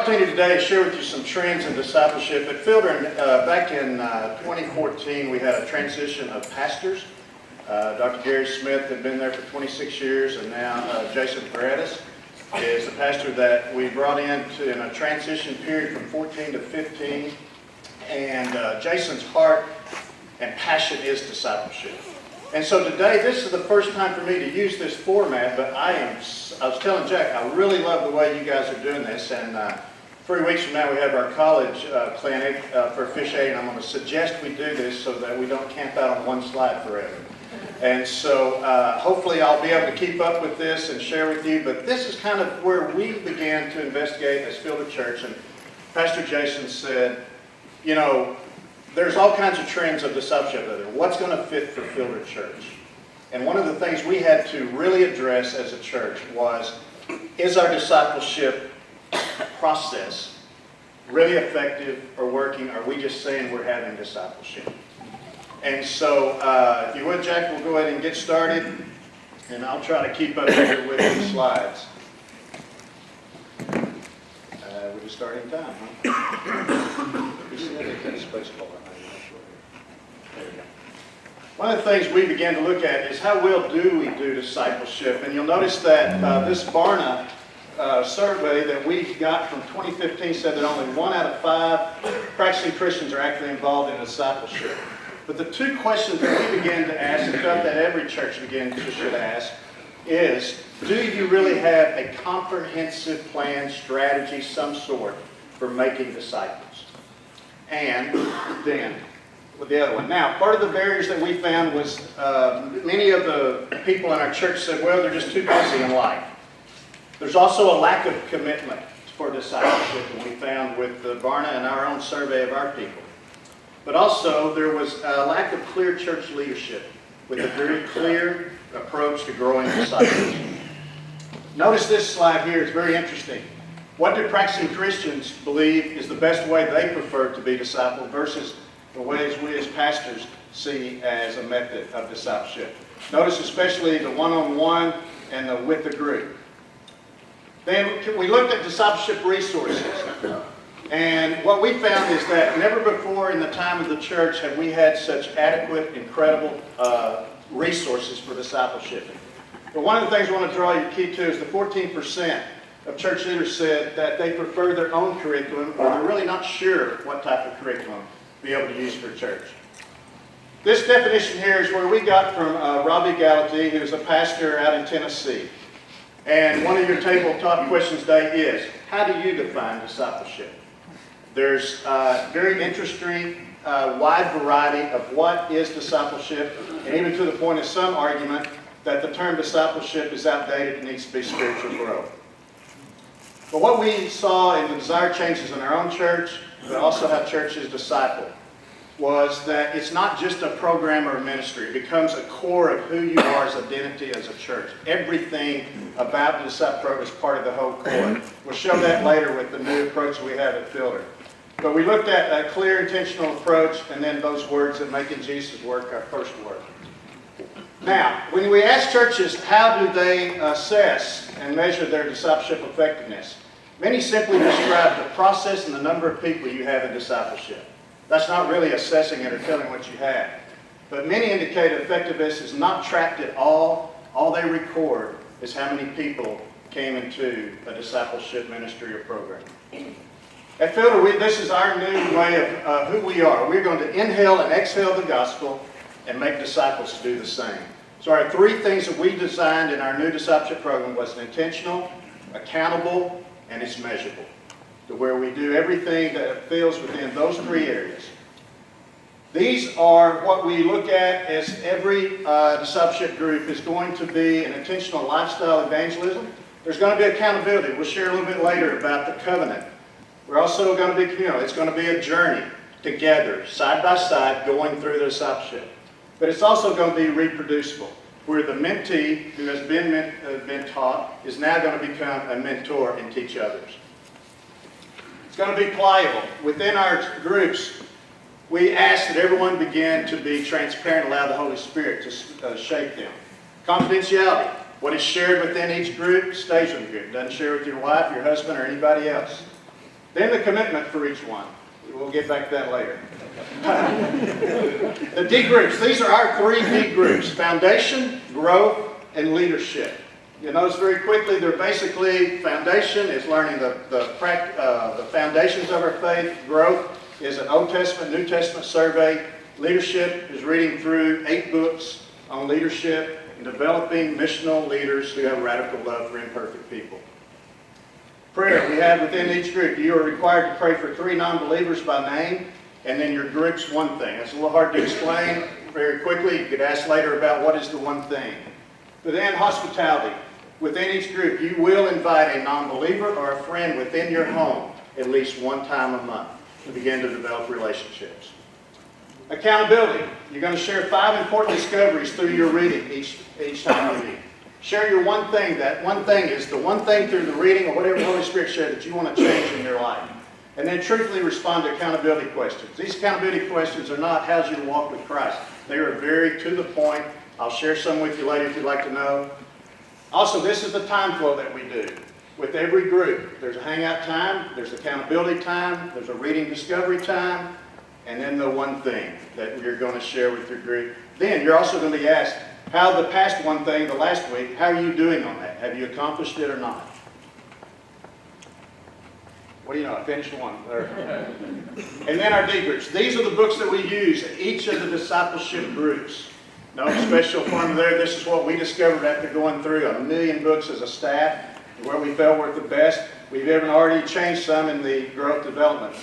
opportunity today to share with you some trends in discipleship. At Fielder, back in 2014, we had a transition of pastors. Dr. Gary Smith had been there for 26 years, and now Jason Paredes is the pastor that we brought in a transition period from 14 to 15. And Jason's heart and passion is discipleship. And so today, this is the first time for me to use this format, but I was telling Jack, I really love the way you guys are doing this. And 3 weeks from now, we have our college clinic for officiating. I'm going to suggest we do this so that we don't camp out on one slide forever. And so hopefully I'll be able to keep up with this and share with you. But this is kind of where we began to investigate as Fielder Church. And Pastor Jason said, you know, there's all kinds of trends of discipleship out there. What's going to fit for Fielder Church? And one of the things we had to really address as a church was, is our discipleship process really effective or working? Or are we just saying we're having discipleship? And so, if you would, Jack, we'll go ahead and get started. And I'll try to keep up here with the slides. We're just starting time, huh? One of the things we began to look at is how well do we do discipleship. And you'll notice that this Barna survey that we got from 2015 said that only 1 out of 5 practicing Christians are actually involved in discipleship. But the two questions that we began to ask, and felt that every church should ask, is, do you really have a comprehensive plan, strategy, some sort, for making disciples? And then, with the other one. Now, part of the barriers that we found was many of the people in our church said, well, they're just too busy in life. There's also a lack of commitment for discipleship that we found with the Barna and our own survey of our people. But also, there was a lack of clear church leadership with a very clear approach to growing disciples. Notice this slide here. It's very interesting. What do practicing Christians believe is the best way they prefer to be discipled versus the ways we as pastors see as a method of discipleship? Notice especially the one-on-one and the with the group. Then we looked at discipleship resources. And what we found is that never before in the time of the church have we had such adequate, incredible resources for discipleship. But one of the things I want to draw your key to is the 14% of church leaders said that they prefer their own curriculum, or they're really not sure what type of curriculum to be able to use for church. This definition here is where we got from Robbie Gallaty, who's a pastor out in Tennessee. And one of your tabletop questions today is, how do you define discipleship? There's very interesting, wide variety of what is discipleship, and even to the point of some argument that the term discipleship is outdated and needs to be spiritual growth. But what we saw in the desired changes in our own church, but also how churches disciple, was that it's not just a program or a ministry. It becomes a core of who you are as identity as a church. Everything about the disciple program is part of the whole core. We'll show that later with the new approach we have at Fielder. But we looked at a clear, intentional approach, and then those words that making Jesus work, our first word. Now, when we ask churches how do they assess and measure their discipleship effectiveness, many simply describe the process and the number of people you have in discipleship. That's not really assessing it or telling what you have. But many indicate effectiveness is not tracked at all. All they record is how many people came into a discipleship ministry or program. At Fielder, this is our new way of who we are. We're going to inhale and exhale the gospel and make disciples to do the same. So our 3 things that we designed in our new discipleship program was intentional, accountable, and it's measurable. To where we do everything that feels within those 3 areas. These are what we look at as every discipleship group is going to be an intentional lifestyle evangelism. There's going to be accountability. We'll share a little bit later about the covenant. We're also going to be communal. It's going to be a journey together, side by side, going through the discipleship. But it's also going to be reproducible, where the mentee who has been taught is now going to become a mentor and teach others. It's going to be pliable. Within our groups, we ask that everyone begin to be transparent, allow the Holy Spirit to shape them. Confidentiality. What is shared within each group stays with the group. Doesn't share with your wife, your husband, or anybody else. Then the commitment for each one. We'll get back to that later. The D groups. These are our 3 D groups: foundation, growth, and leadership. You'll notice very quickly they're basically, foundation is learning the foundations of our faith. Growth is an Old Testament, New Testament survey. Leadership is reading through 8 books on leadership and developing missional leaders who have radical love for imperfect people. Prayer, we have within each group, you are required to pray for 3 non-believers by name, and then your group's one thing. It's a little hard to explain very quickly. You could ask later about what is the one thing. But then hospitality. Within each group, you will invite a non-believer or a friend within your home at least one time a month to begin to develop relationships. Accountability. You're going to share 5 important discoveries through your reading each time you meet. Share your one thing. That one thing is the one thing through the reading or whatever the Holy Spirit shared that you want to change in your life. And then truthfully respond to accountability questions. These accountability questions are not how's your walk with Christ. They are very to the point. I'll share some with you later if you'd like to know. Also, this is the time flow that we do. With every group, there's a hangout time, there's accountability time, there's a reading discovery time, and then the one thing that you're going to share with your group. Then you're also going to be asked, how the past one thing, the last week, how are you doing on that? Have you accomplished it or not? What do you know? I finished one. And then our D groups. These are the books that we use in each of the discipleship groups. No special fun there. This is what we discovered after going through 1 million books as a staff, where we felt were the best. We've even already changed some in the growth development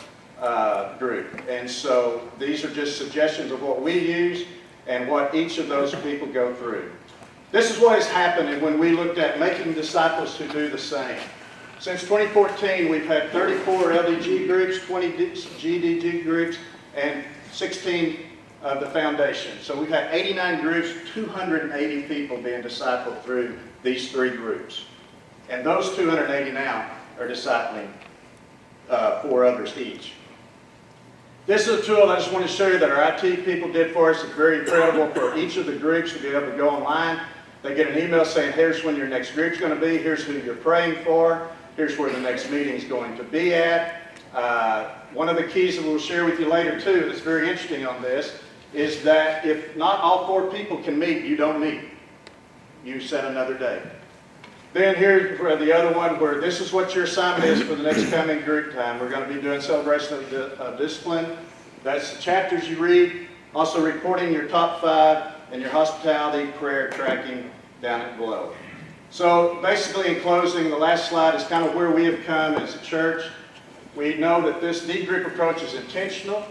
group. And so these are just suggestions of what we use and what each of those people go through. This is what has happened when we looked at making disciples who do the same. Since 2014, we've had 34 LDG groups, 20 GDG groups, and 16 of the foundation. So we've had 89 groups, 280 people being discipled through these 3 groups. And those 280 now are discipling 4 others each. This is a tool I just want to show you that our IT people did for us. It's very incredible for each of the groups to be able to go online. They get an email saying, here's when your next group's going to be, here's who you're praying for, here's where the next meeting's going to be at. One of the keys that we'll share with you later too that's very interesting on this is that if not all 4 people can meet, you don't meet. You set another day. Then here's for the other one where this is what your assignment is for the next coming group time. We're going to be doing celebration of discipline. That's the chapters you read. Also reporting your top 5 and your hospitality, prayer, tracking down at below. So basically in closing, the last slide is kind of where we have come as a church. We know that this D group approach is intentional,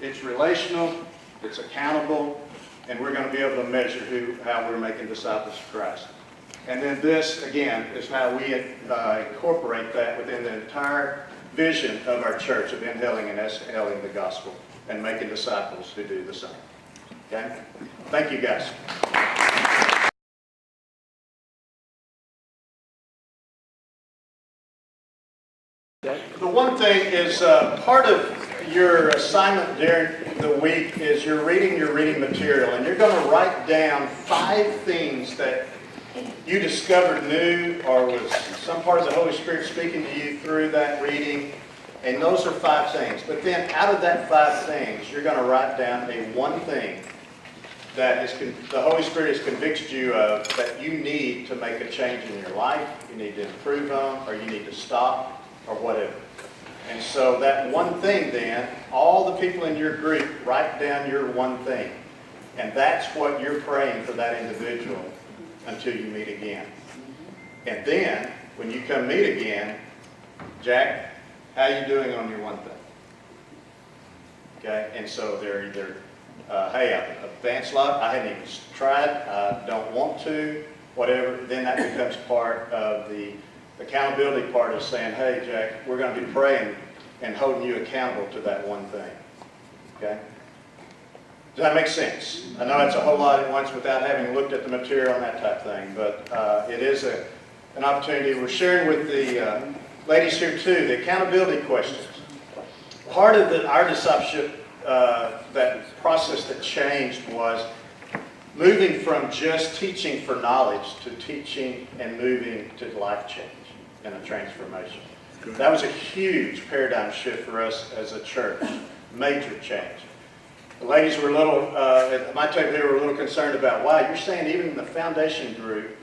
it's relational, it's accountable, and we're going to be able to measure how we're making disciples of Christ. And then this, again, is how we incorporate that within the entire vision of our church of inhaling and exhaling the gospel and making disciples who do the same. Okay? Thank you, guys. The one thing is part of your assignment during the week is you're reading your reading material, and you're going to write down 5 things that you discovered new or was some part of the Holy Spirit speaking to you through that reading. And those are 5 things. But then out of that 5 things, you're going to write down a one thing that the Holy Spirit has convicted you of that you need to make a change in your life, you need to improve on, or you need to stop, or whatever. And so that one thing then, all the people in your group write down your one thing. And that's what you're praying for that individual until you meet again. And then, when you come meet again, Jack, how are you doing on your one thing? Okay, and so they're either, hey, I've advanced a lot, I hadn't even tried, I don't want to, whatever. Then that becomes part of the accountability part of saying, hey, Jack, we're going to be praying and holding you accountable to that one thing. Okay? Does that make sense? I know it's a whole lot at once without having looked at the material and that type of thing, but it is an opportunity. We're sharing with the ladies here too, the accountability questions. Part of our discipleship, that process that changed was moving from just teaching for knowledge to teaching and moving to life change and a transformation. That was a huge paradigm shift for us as a church, major change. The ladies were a little, at my table, they were a little concerned about, wow, you're saying even in the foundation group,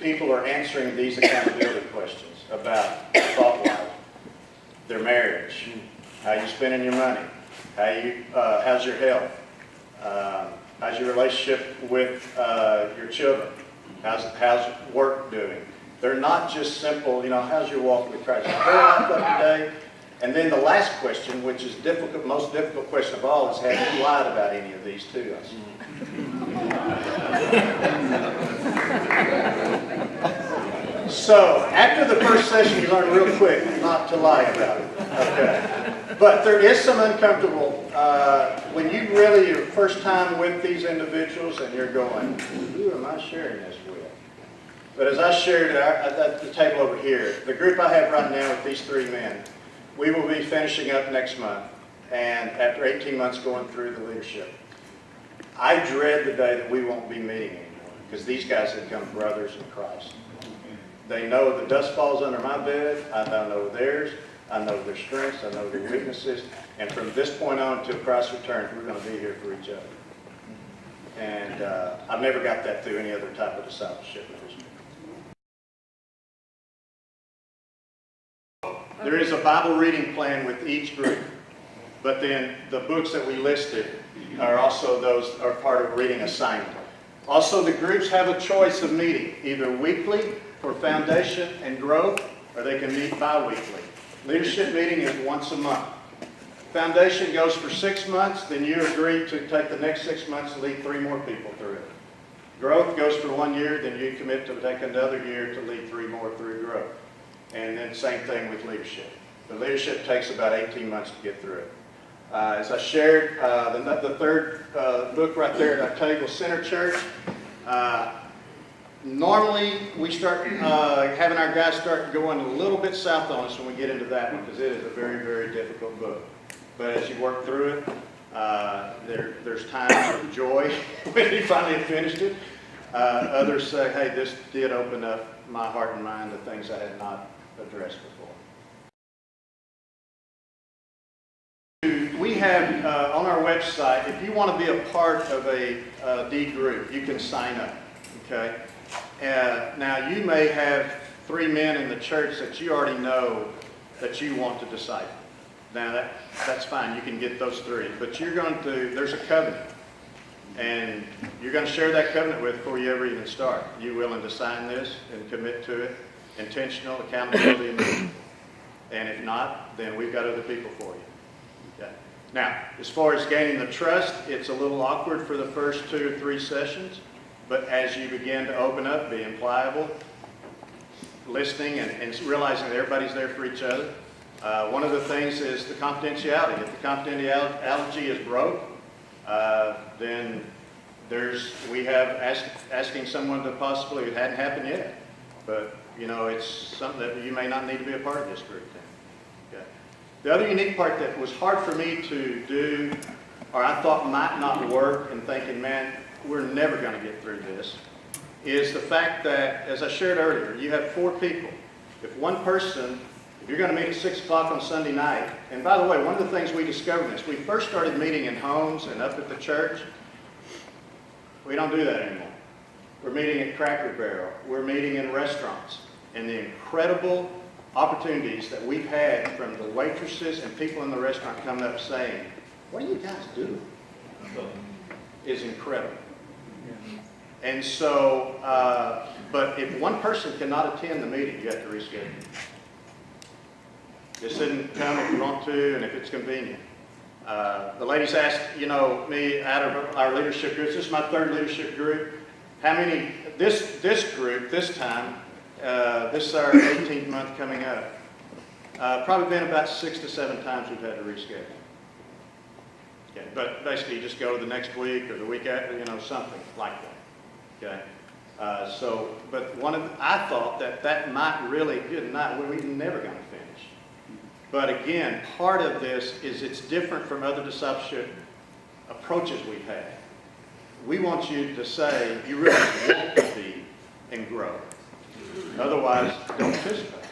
people are answering these accountability questions about thought life, their marriage, how you spending your money, how's your health, how's your relationship with your children, how's work doing. They're not just simple, how's your walk with Christ? Prayer life up today. And then the last question, which is difficult, most difficult question of all, is have you lied about any of these to us? So, after the first session, you learn real quick not to lie about it. Okay. But there is some uncomfortable, when you really, your first time with these individuals and you're going, who am I sharing this with? But as I shared at the table over here, the group I have right now with these three men, we will be finishing up next month, and after 18 months going through the leadership. I dread the day that we won't be meeting anymore, because these guys have become brothers in Christ. They know the dust falls under my bed, I know theirs, I know their strengths, I know their weaknesses, and from this point on until Christ returns, we're going to be here for each other. And I've never got that through any other type of discipleship ministry. There is a Bible reading plan with each group, but then the books that we listed are also those are part of reading assignment. Also, the groups have a choice of meeting, either weekly for foundation and growth, or they can meet bi-weekly. Leadership meeting is once a month. Foundation goes for 6 months, then you agree to take the next 6 months and lead 3 more people through it. Growth goes for 1 year, then you commit to take another year to lead 3 more through growth. And then same thing with leadership. The leadership takes about 18 months to get through it. As I shared, the third book right there at our table, Center Church. Normally, we start having our guys start going a little bit south on us when we get into that one, because it is a very, very difficult book. But as you work through it, there's times of joy when you finally have finished it. Others say, hey, this did open up my heart and mind to things I had not addressed before. We have on our website, if you want to be a part of a D group, you can sign up. Okay. Now you may have 3 men in the church that you already know that you want to disciple. Now that's fine. You can get those 3, but you're going to. There's a covenant, and you're going to share that covenant with before you ever even start. You willing to sign this and commit to it? Intentional accountability, and if not, then we've got other people for you. Okay. Now, as far as gaining the trust, it's a little awkward for the first 2 or 3 sessions, but as you begin to open up, being pliable, listening, and realizing that everybody's there for each other. One of the things is the confidentiality. If the confidentiality is broke, then we have asking someone to possibly, it hadn't happened yet, but it's something that you may not need to be a part of this group then. Okay. The other unique part that was hard for me to do, or I thought might not work, and thinking, man, we're never going to get through this, is the fact that, as I shared earlier, you have 4 people. If one person, if you're going to meet at 6 o'clock on Sunday night, and by the way, one of the things we discovered is we first started meeting in homes and up at the church. We don't do that anymore. We're meeting at Cracker Barrel. We're meeting in restaurants. And the incredible opportunities that we've had from the waitresses and people in the restaurant coming up saying, what are you guys doing? Is incredible. And so, but if one person cannot attend the meeting, you have to reschedule. Just didn't come if you want to and if it's convenient. The ladies asked, me out of our leadership groups, this is my 3rd leadership group. How many, this group, this time, this is our 18th month coming up. Probably been about 6 to 7 times we've had to reschedule. Okay, but basically you just go to the next week or the week after, something like that. Okay, but I thought that might really, we're never going to finish. But again, part of this is it's different from other discipleship approaches we've had. We want you to say you really want to be and grow. Otherwise, don't participate.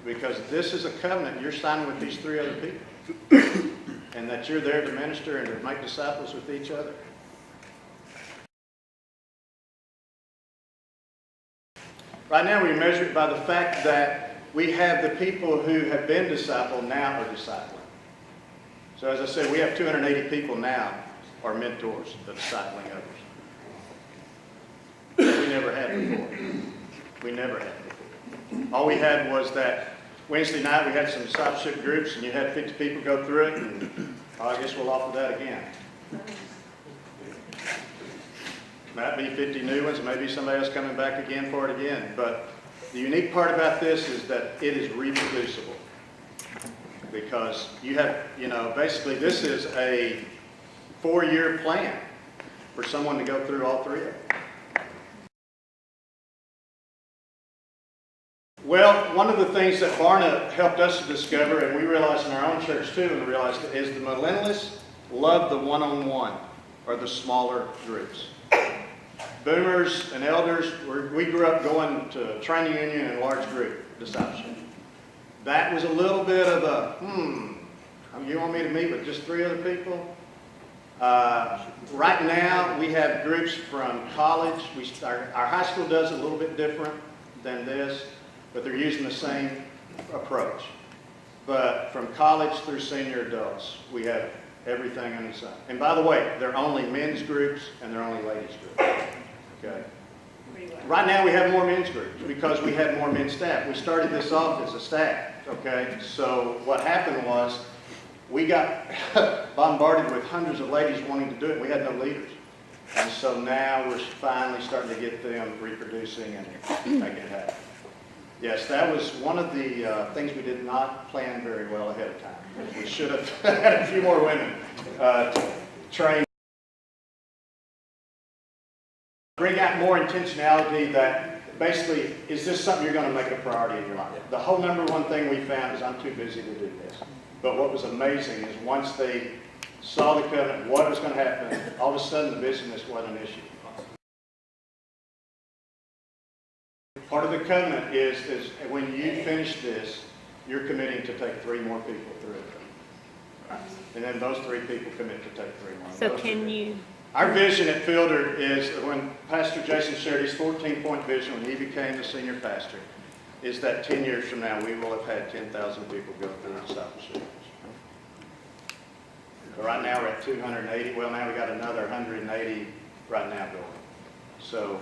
because this is a covenant you're signing with these 3 other people, and that you're there to minister and to make disciples with each other. Right now we measure it by the fact that we have the people who have been discipled now are discipling. So as I said, we have 280 people now are mentors of discipling others. We never had before. We never had before. All we had was that Wednesday night we had some discipleship groups and you had 50 people go through it, and I guess we'll offer that again. Might be 50 new ones, maybe somebody else coming back again for it again. But the unique part about this is that it is reproducible. Because you have, basically this is a 4-year plan for someone to go through all 3 of them. Well, one of the things that Barna helped us to discover, and we realized in our own church too, and realized is the millennialists love the one-on-one or the smaller groups. Boomers and elders, we grew up going to training union and large group discipleship. That was a little bit of a, you want me to meet with just 3 other people? Right now, we have groups from college. Our high school does it a little bit different than this, but they're using the same approach. But from college through senior adults, we have everything on the side. And by the way, they're only men's groups and they're only ladies groups. Okay. Right now we have more men's groups because we had more men's staff. We started this off as a staff. Okay. So what happened was we got bombarded with hundreds of ladies wanting to do it. We had no leaders. And so now we're finally starting to get them reproducing and making it happen. Yes, that was one of the things we did not plan very well ahead of time. We should have had a few more women trained. Bring out more intentionality that basically, is this something you're going to make a priority in your life? The whole number one thing we found is I'm too busy to do this. But what was amazing is once they saw the covenant, what was going to happen, all of a sudden the busyness wasn't an issue. Part of the covenant is when you finish this, you're committing to take 3 more people through it. And then those 3 people commit to take 3 more. So can you... Our vision at Fielder is, when Pastor Jason shared his 14-point vision when he became the senior pastor, is that 10 years from now we will have had 10,000 people go through discipleship. But right now we're at 280. Well, now we got another 180 right now going. So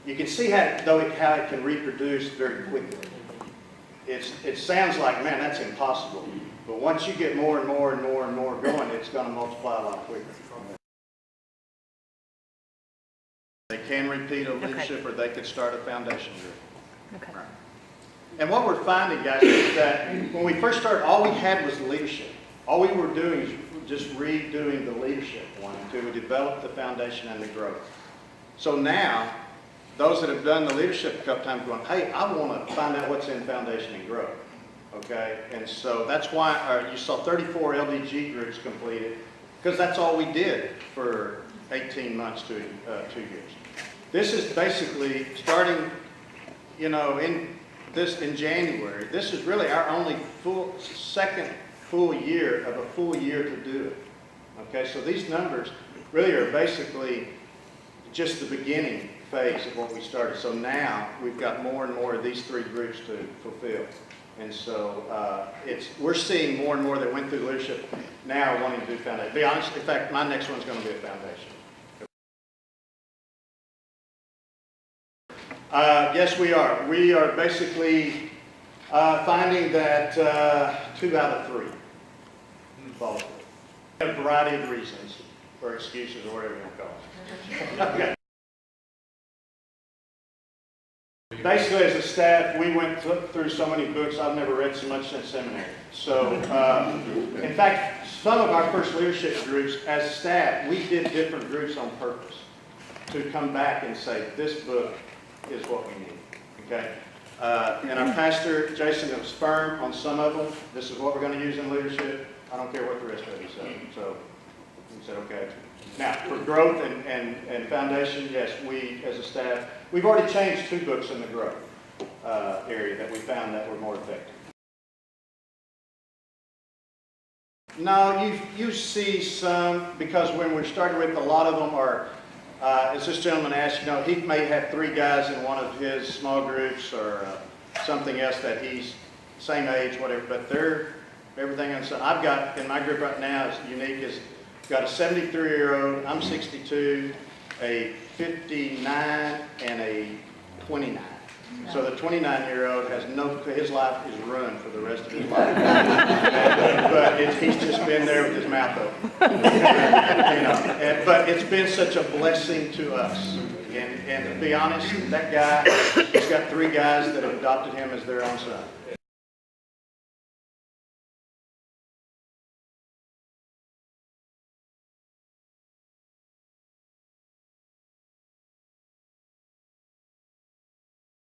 you can see how it can reproduce very quickly. It sounds like, man, that's impossible. But once you get more and more and more and more going, it's going to multiply a lot quicker. They can repeat a leadership, or they could start a foundation group. Okay. Right. And what we're finding, guys, is that when we first started, all we had was leadership. All we were doing is just redoing the leadership one until we developed the foundation and the growth. So now, those that have done the leadership a couple times going, hey, I want to find out what's in foundation and growth. Okay? And so that's why you saw 34 LDG groups completed, because that's all we did for 18 months to 2 years. This is basically starting, in January. This is really our only second full year of a full year to do it. Okay, so these numbers really are basically just the beginning phase of what we started. So now we've got more and more of these 3 groups to fulfill. And so we're seeing more and more that went through leadership now are wanting to do foundation. To be honest, in fact, my next one's going to be a foundation. Yes, we are. We are basically finding that 2 out of 3 fall through. A variety of reasons, or excuses, or whatever you want to call it. Okay. Basically, as a staff, we went through so many books. I've never read so much since seminary. So, in fact, some of our first leadership groups, as staff, we did different groups on purpose to come back and say, this book is what we need. Okay? And our pastor, Jason, was firm on some of them. This is what we're going to use in leadership. I don't care what the rest of you say. So, he said, okay. Now, for growth and foundation, yes, we, as a staff, we've already changed 2 books in the growth. area that we found that were more effective. No, you see some, because when we started with, a lot of them are, as this gentleman asked, he may have 3 guys in one of his small groups or something else that he's same age, whatever, but they're everything else. I've got, in my group right now, is unique, is got a 73-year-old, I'm 62, a 59, and a 29. So the 29-year-old has his life is ruined for the rest of his life. But he's just been there with his mouth open. But it's been such a blessing to us. And to be honest, that guy, he's got 3 guys that have adopted him as their own son.